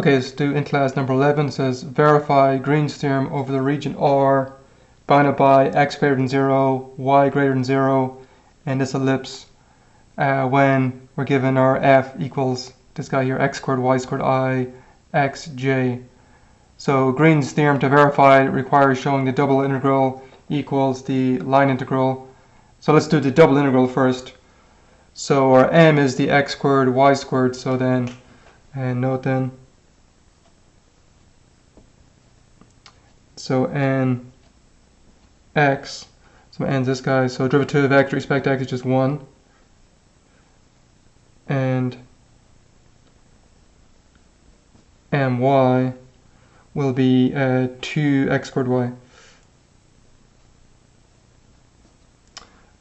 Okay, let's do in class number 11. It says verify Green's theorem over the region R bounded by x greater than 0, y greater than 0, and this ellipse when we're given our f equals this guy here, x squared, y squared, I, x, j. So Green's theorem to verify requires showing the double integral equals the line integral. So let's do the double integral first. So our m is the x squared, y squared, so then, and note then, so n x, so n is this guy, so derivative of x with respect to x is just 1, and my will be 2x squared y.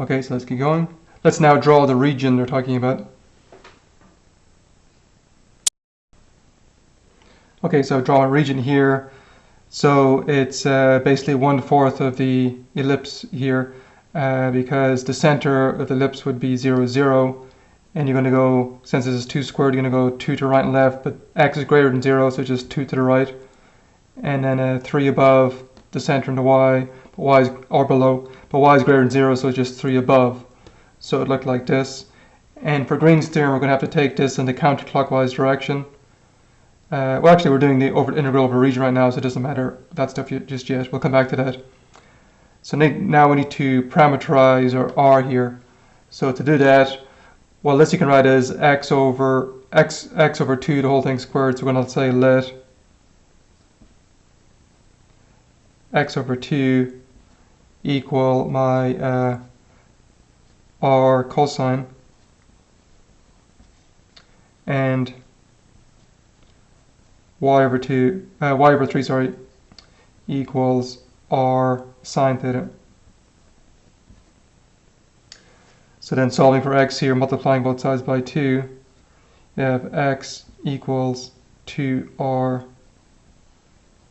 Okay, so let's keep going. Let's now draw the region they're talking about. Okay, so draw a region here. So it's basically 1/4 of the ellipse here because the center of the ellipse would be 0, 0. And you're going to go, since this is 2 squared, you're going to go 2 to the right and left, but x is greater than 0, so just 2 to the right. And then 3 above the center and the y, but y is, or below, but y is greater than 0, so it's just 3 above. So it looked like this. And for Green's theorem, we're going to have to take this in the counterclockwise direction. Well, actually, we're doing the integral over region right now, so it doesn't matter that stuff just yet. We'll come back to that. So now we need to parameterize our r here. So to do that, well, this you can write as x over 2, the whole thing squared. So we're going to say let x over 2 equal my r cosine, and y over 3, sorry, equals r sine theta. So then solving for x here, multiplying both sides by 2, you have x equals 2r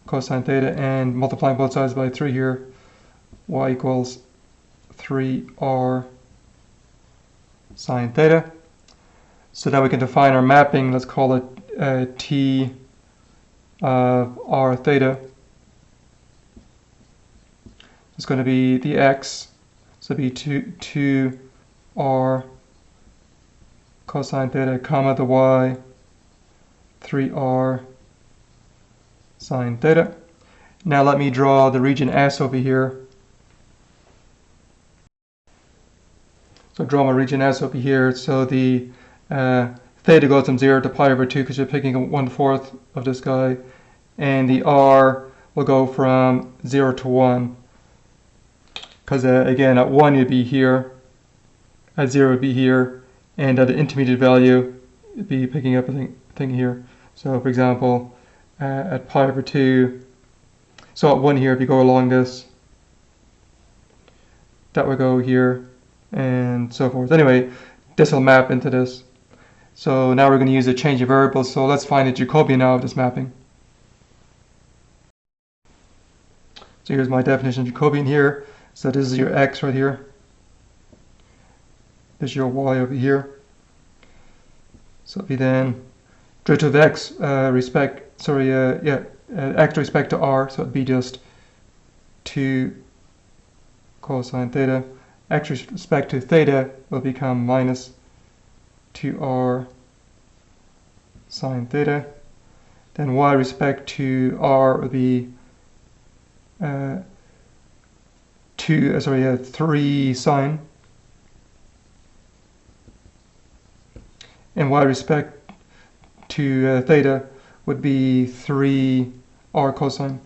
cosine theta, and multiplying both sides by 3 here, y equals 3r sine theta. So now we can define our mapping. Let's call it t of r theta. It's going to be the x, so it'll be 2r cosine theta, comma the y, 3r sine theta. Now let me draw the region S over here. So draw my region S over here. So the theta goes from 0 to pi over 2 because you're picking 1/4 of this guy. And the r will go from 0 to 1. Because again, at 1 you'd be here, at 0 would be here, and at the intermediate value you'd be picking up a thing here. So for example, at pi over 2, so at 1 here, if you go along this, that would go here, and so forth. Anyway, this will map into this. So now we're going to use a change of variables, so let's find the Jacobian now of this mapping. So here's my definition of Jacobian here. So this is your x right here. This is your y over here. So it'll be then derivative of x x respect to r, so it'd be just 2 cosine theta. X respect to theta will become minus 2r sine theta. Then y respect to r will be 3 sine, and y respect to theta would be 3r cosine.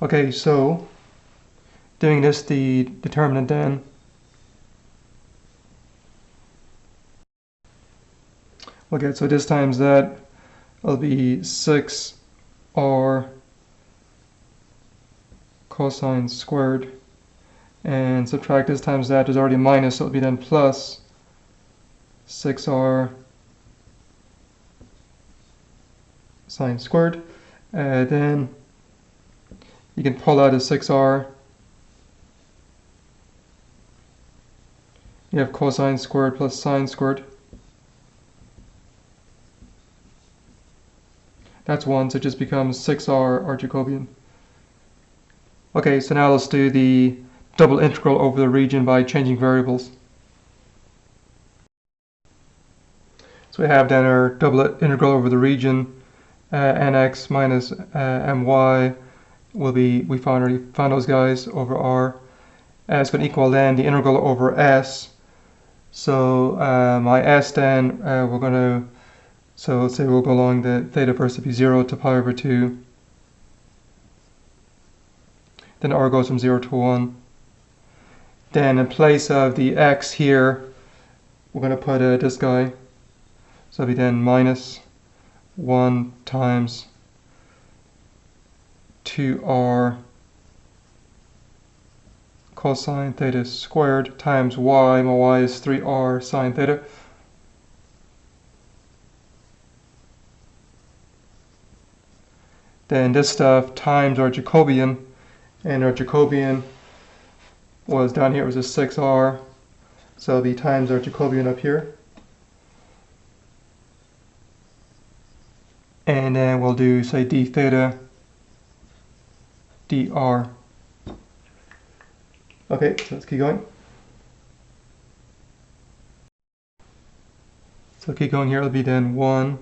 Okay, so doing this, the determinant then, okay, so this times that will be 6r cosine squared, and subtract this times that, there's already a minus, so it'll be then plus 6r sine squared. Then you can pull out a 6r. You have cosine squared plus sine squared. That's 1, so it just becomes 6r Jacobian. Okay, so now let's do the double integral over the region by changing variables. So we have then our double integral over the region, nx minus my will be, we already found those guys, over r. It's going to equal then the integral over s. So my s then, we're going to, so let's say we'll go along the theta first to be 0 to pi over 2. Then r goes from 0 to 1. Then in place of the x here, we're going to put this guy. So it'll be then minus 1 times 2r cosine theta squared times y. My y is 3r sine theta. Then this stuff times our Jacobian, and our Jacobian was down here, it was a 6r, so it'll be times our Jacobian up here. And then we'll do, say, d theta dr. Okay, so let's keep going. So keep going here, it'll be then 1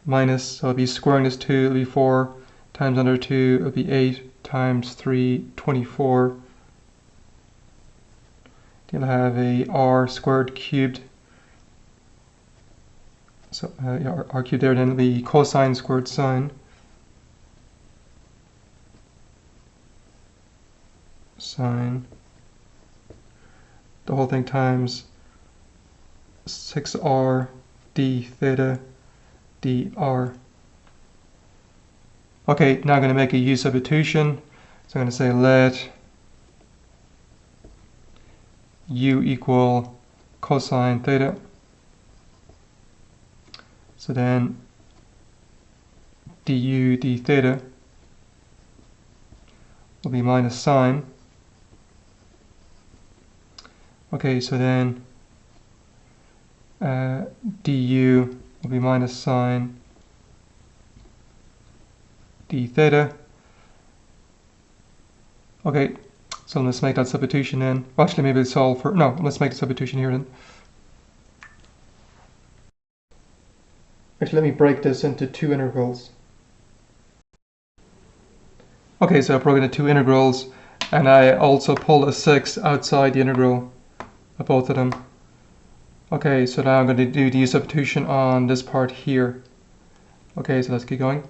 minus, so it'll be squaring this 2, it'll be 4 times under 2, it'll be 8 times 3, 24. You'll have a r squared cubed. So yeah, r cubed there, then it'll be cosine squared sine. Sine. The whole thing times 6r d theta dr. Okay, now I'm going to make a u substitution. So I'm going to say let u equal cosine theta. So then du d theta will be minus sine. Okay, so then du will be minus sine d theta. Okay, so let's make that substitution then. Well, actually, maybe let's solve for, no, let's make the substitution here then. Actually, let me break this into two integrals. Okay, so I broke it into two integrals, and I also pull a 6 outside the integral of both of them. Okay, so now I'm going to do the substitution on this part here. Okay, so let's keep going.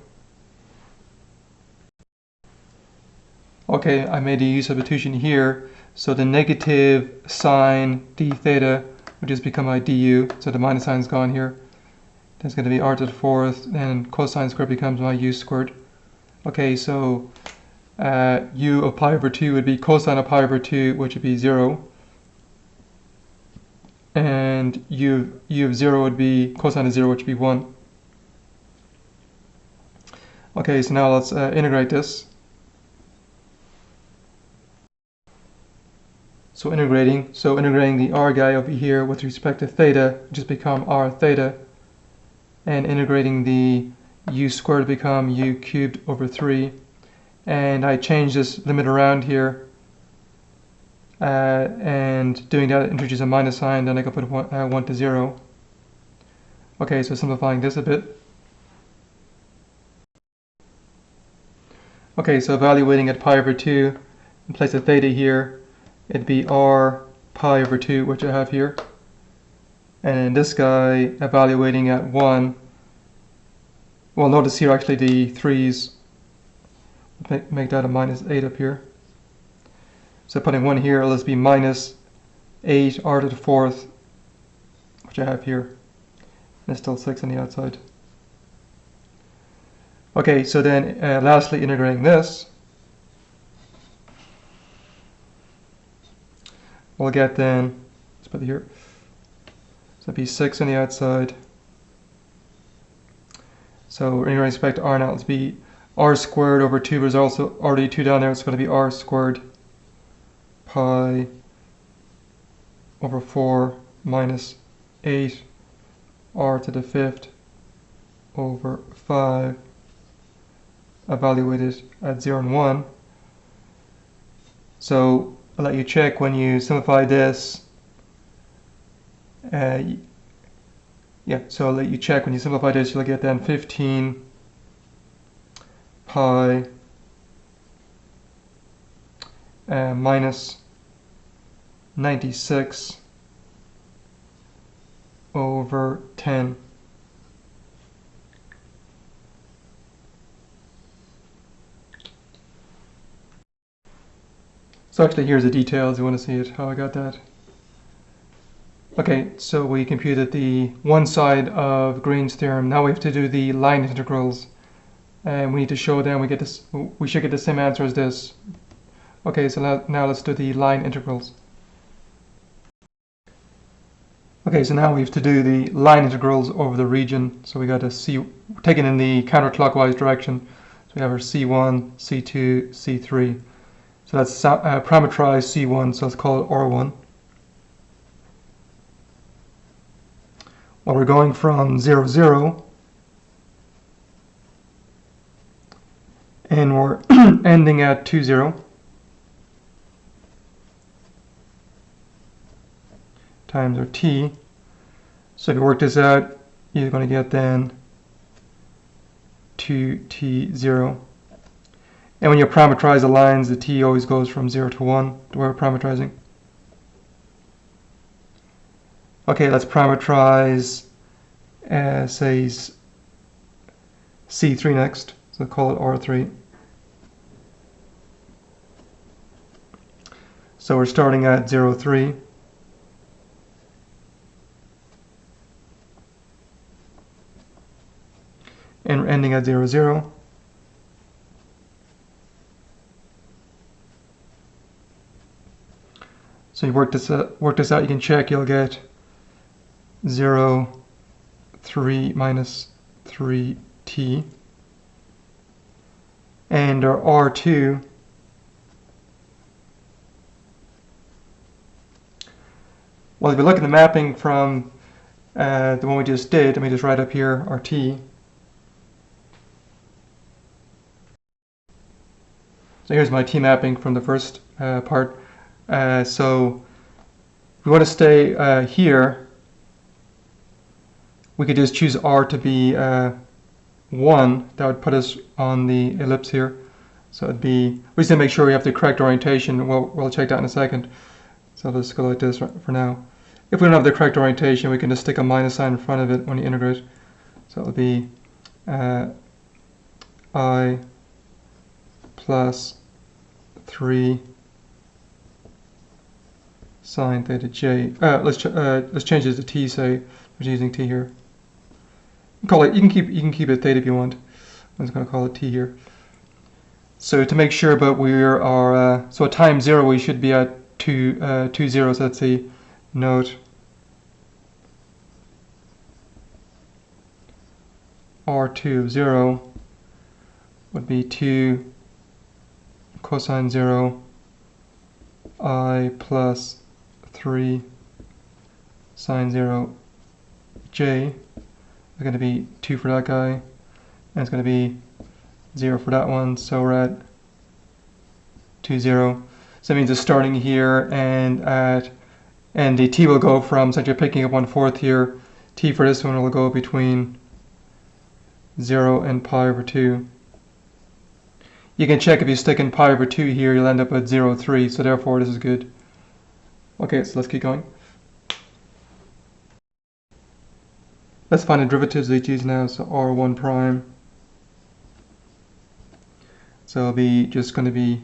Okay, I made a u substitution here, so the negative sine d theta would just become my du, so the minus sign's gone here. That's going to be r to the fourth, and cosine squared becomes my u squared. Okay, so u of pi over 2 would be cosine of pi over 2, which would be 0. And u of 0 would be cosine of 0, which would be 1. Okay, so now let's integrate this. So integrating the r guy over here with respect to theta, just become r theta. And integrating the u squared to become u cubed over 3. And I change this limit around here. And doing that introduces a minus sign, then I can put 1 to 0. Okay, so simplifying this a bit. Okay, so evaluating at pi over 2, in place of theta here, it'd be r pi over 2, which I have here. And this guy, evaluating at 1, well, notice here actually the 3's make that a minus 8 up here. So putting 1 here, let's be minus 8 r to the fourth, which I have here. And there's still 6 on the outside. Okay, so then lastly integrating this, we'll get then, let's put it here, so it'd be 6 on the outside. So in respect to r now, let's be r squared over 2, there's also already 2 down there, it's going to be r squared pi over 4 minus 8 r to the fifth over 5 evaluated at 0 and 1. So I'll let you check when you simplify this. So I'll let you check when you simplify this, you'll get then 15 pi minus 96 over 10. So actually here's the details, you want to see it, how I got that. Okay, so we computed the one side of Green's theorem. Now we have to do the line integrals. And we need to show them we should get the same answer as this. Okay, so now let's do the line integrals. Okay, so now we have to do the line integrals over the region. So we got to see, taken in the counterclockwise direction. So we have our C1, C2, C3. So that's parameterized C1, so let's call it R1. Well, we're going from 0, 0, and we're ending at 2, 0, times our t. So if you work this out, you're going to get then 2t, 0. And when you parameterize the lines, the t always goes from 0 to 1, the way we're parameterizing. Okay, let's parameterize, say, C3 next. So call it R3. So we're starting at 0, 3. And we're ending at 0, 0. So you work this out, you can check, you'll get 0, 3 minus 3t. And our R2, well, if you look at the mapping from the one we just did, let me just write up here RT. So here's my T mapping from the first part. So if we want to stay here, we could just choose R to be 1. That would put us on the ellipse here. So it'd be, we just need to make sure we have the correct orientation. We'll check that in a second. So let's go like this for now. If we don't have the correct orientation, we can just stick a minus sign in front of it when you integrate. So it'll be I plus 3 sine theta j. Let's change this to t. Say we're using t here. Call it. You can keep it theta if you want. I'm just going to call it t here. So to make sure, but we are so at time 0 we should be at 2 zeros. Let's see. Note R2 of 0 would be 2 cosine 0 I plus 3 sine 0 j. It's going to be 2 for that guy, and it's going to be 0 for that one. So we're at 2, 0. So that means it's starting here, and the t will go from, since you're picking up 1/4 here, t for this one will go between 0 and pi over 2. You can check if you stick in pi over 2 here, you'll end up at 0, 3, so therefore this is good. Okay, so let's keep going. Let's find the derivatives of these now, so R1 prime. So it'll be just going to be,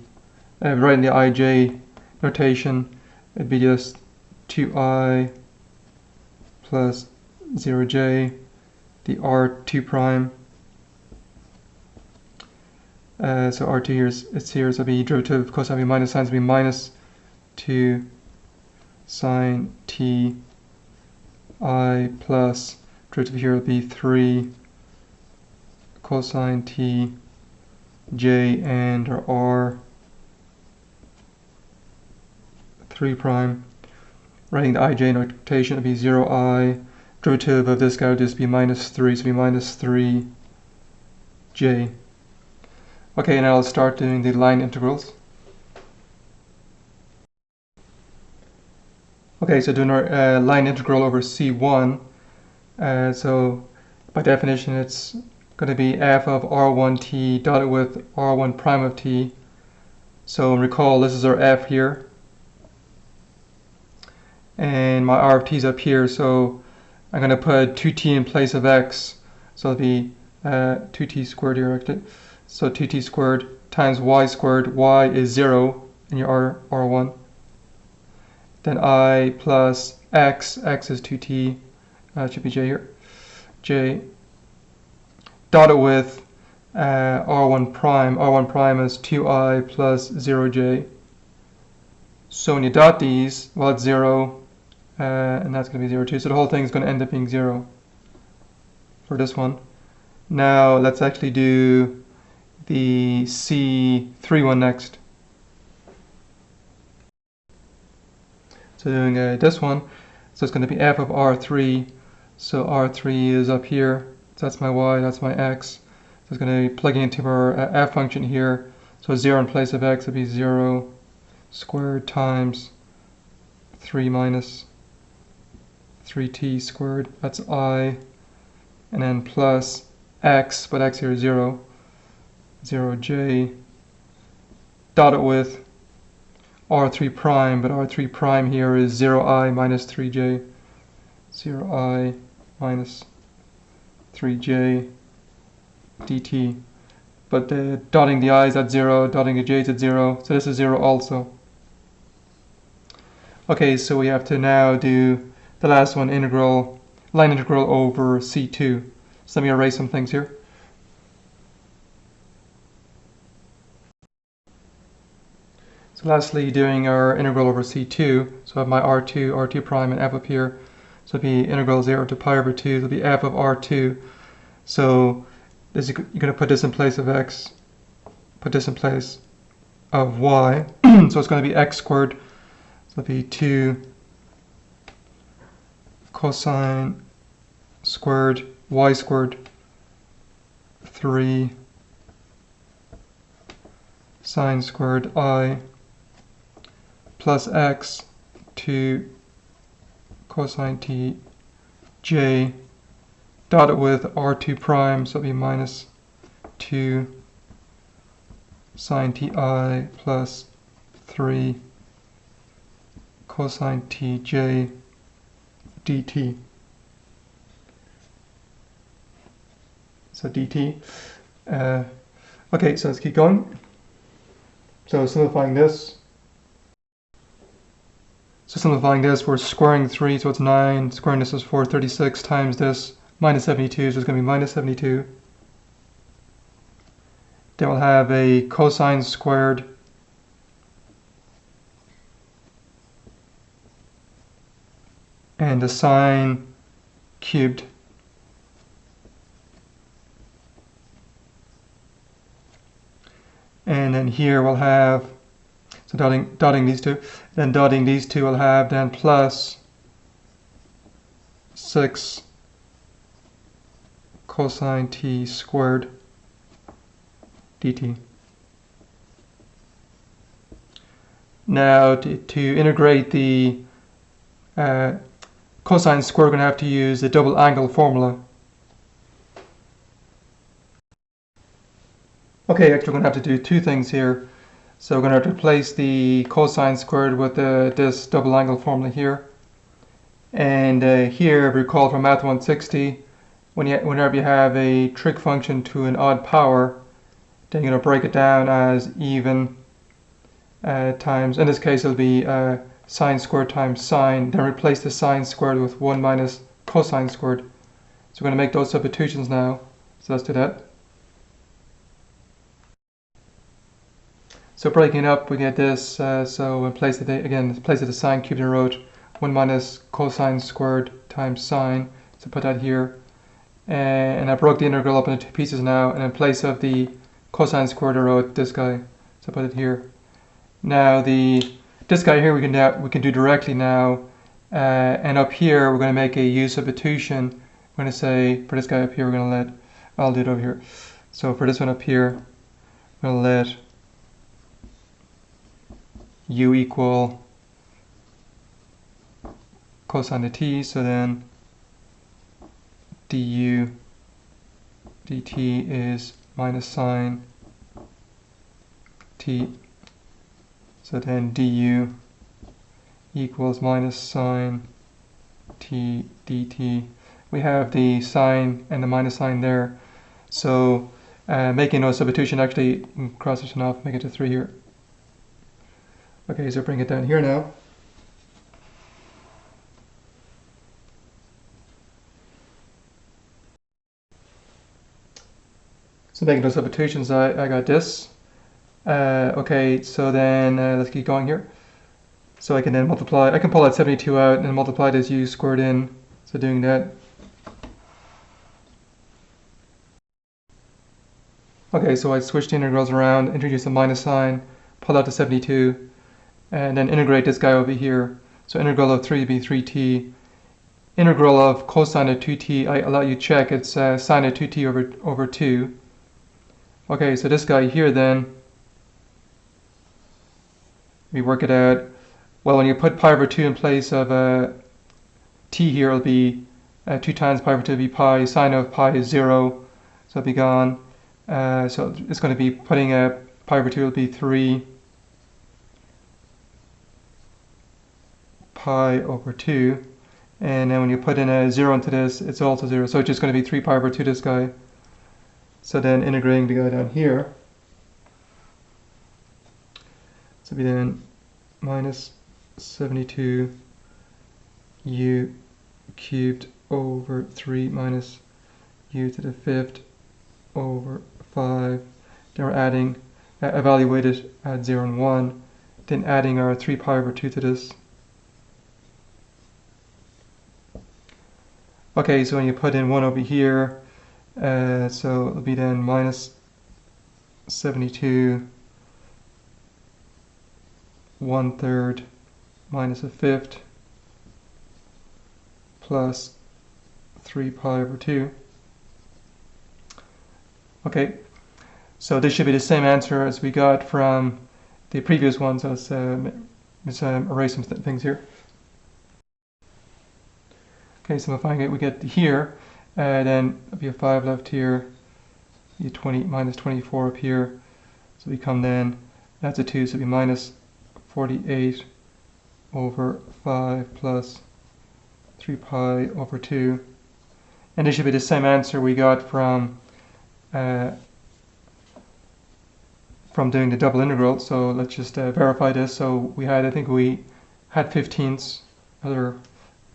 right in the ij notation, it'd be just 2i plus 0j, the R2 prime. So R2 here it's here, so it'll be derivative, of course that'll be minus signs, will be minus 2 sine t I plus, derivative here will be 3 cosine t j, and our R3 prime. Writing the ij notation, it'll be 0i, derivative of this guy would just be minus 3, so it'll be minus 3 j. Okay, now I'll start doing the line integrals. Okay, so doing our line integral over C1. So by definition, it's going to be f of r1t dotted with r1 prime of t. So recall this is our f here, and my r of t is up here. So I'm going to put 2t in place of x. So it'll be 2t squared here actually. So 2t squared times y squared. Y is 0 in your r1. Then I plus x. X is 2t. It should be j here. J dotted with r1 prime. R1 prime is 2i plus 0j. So when you dot these, well, it's 0, and that's going to be 0 too. So the whole thing is going to end up being 0 for this one. Now let's actually do the C3 one next. So doing this one, so it's going to be f of r3. So r3 is up here. So that's my y, that's my x. So it's going to be plugging into our f function here. So 0 in place of x would be 0 squared times 3 minus 3t squared. That's I. And then plus x, but x here is 0. 0j dotted with r3 prime, but r3 prime here is 0i minus 3j. 0i minus 3j dt. But dotting the i's at 0, dotting the j's at 0, so this is 0 also. Okay, so we have to now do the last one, line integral over C2. So let me erase some things here. So lastly, doing our integral over C2. So I have my R2, R2 prime, and f up here. So it'll be integral 0 to pi over 2. It'll be f of R2. So this, you're going to put this in place of x, put this in place of y. So it's going to be x squared. So it'll be 2 cosine squared y squared 3 sine squared I plus x 2 cosine t j dotted with r2 prime, so it'll be minus 2 sine ti plus 3 cosine tj dt. So dt. Okay, so let's keep going. So simplifying this. So simplifying this, we're squaring 3, so it's 9. Squaring this is 4, 36 times this, minus 72, so it's going to be minus 72. Then we'll have a cosine squared and a sine cubed. And then here we'll have, so dotting these two, then dotting these two we'll have then plus 6 cosine t squared dt. Now to integrate the cosine square, we're going to have to use the double angle formula. Okay, actually we're going to have to do two things here. So we're going to have to replace the cosine squared with this double angle formula here. And here, recall from Math 160, whenever you have a trig function to an odd power, then you're going to break it down as even times, in this case it'll be sine squared times sine, then replace the sine squared with 1 minus cosine squared. So we're going to make those substitutions now. So let's do that. So breaking it up, we get this, so in place of the sine cubed, I wrote 1 minus cosine squared times sine, so put that here. And I broke the integral up into two pieces now, and in place of the cosine squared, I wrote this guy, so put it here. Now this guy here we can do directly now, and up here we're going to make a u substitution. We're going to say, for this guy up here, I'll do it over here. So for this one up here, going to let u equal cosine of t, so then du dt is minus sine t, so then du equals minus sine t dt. We have the sine and the minus sign there, so making no substitution, actually cross this one off, make it to 3 here. Okay, so bring it down here now. So making those substitutions, I got this. Okay, so then let's keep going here. So I can then multiply, I can pull that 72 out and multiply this u squared in. So doing that. Okay, so I switched the integrals around, introduce a minus sign, pull out the 72, and then integrate this guy over here. So integral of 3 would be 3t. Integral of cosine of 2t, I'll let you check, it's sine of 2t over 2. Okay, so this guy here then, we work it out. Well, when you put pi over 2 in place of t here, it'll be 2 times pi over 2 will be pi. Sine of pi is 0, so it'll be gone. So it's going to be putting pi over 2 will be 3 pi over 2. And then when you put in a 0 into this, it's also 0. So it's just going to be 3 pi over 2 this guy. So then integrating the guy down here. So we then minus 72 u cubed over 3 minus u to the 5th over 5. Then we're adding, evaluated at 0 and 1. Then adding our 3 pi over 2 to this. Okay, so when you put in 1 over here, so it'll be then minus 72 1/3 minus a 5th plus 3 pi over 2. Okay, so this should be the same answer as we got from the previous ones. So let's erase some things here. Okay, simplifying it, we get here, then we have 5 left here, you 20 minus 24 up here, so we come then, that's a 2, so it'll be minus 48 over 5 plus 3 pi over 2. And this should be the same answer we got from doing the double integral. So let's just verify this. So we had, I think we had 15ths, other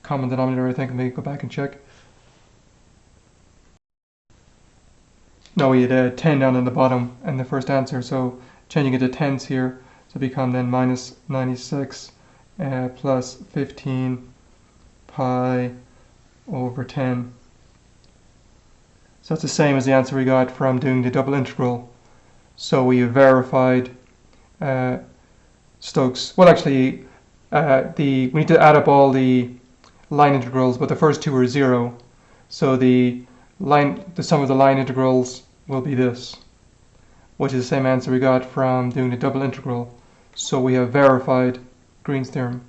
common denominator, I think. Let me go back and check. No, we had 10 down in the bottom in the first answer, so changing it to tens here, so become then minus 96 plus 15 pi over 10. So that's the same as the answer we got from doing the double integral. So we verified Stokes. Well, actually, we need to add up all the line integrals, but the first two are 0. So the sum of the line integrals will be this, which is the same answer we got from doing the double integral. So we have verified Green's theorem.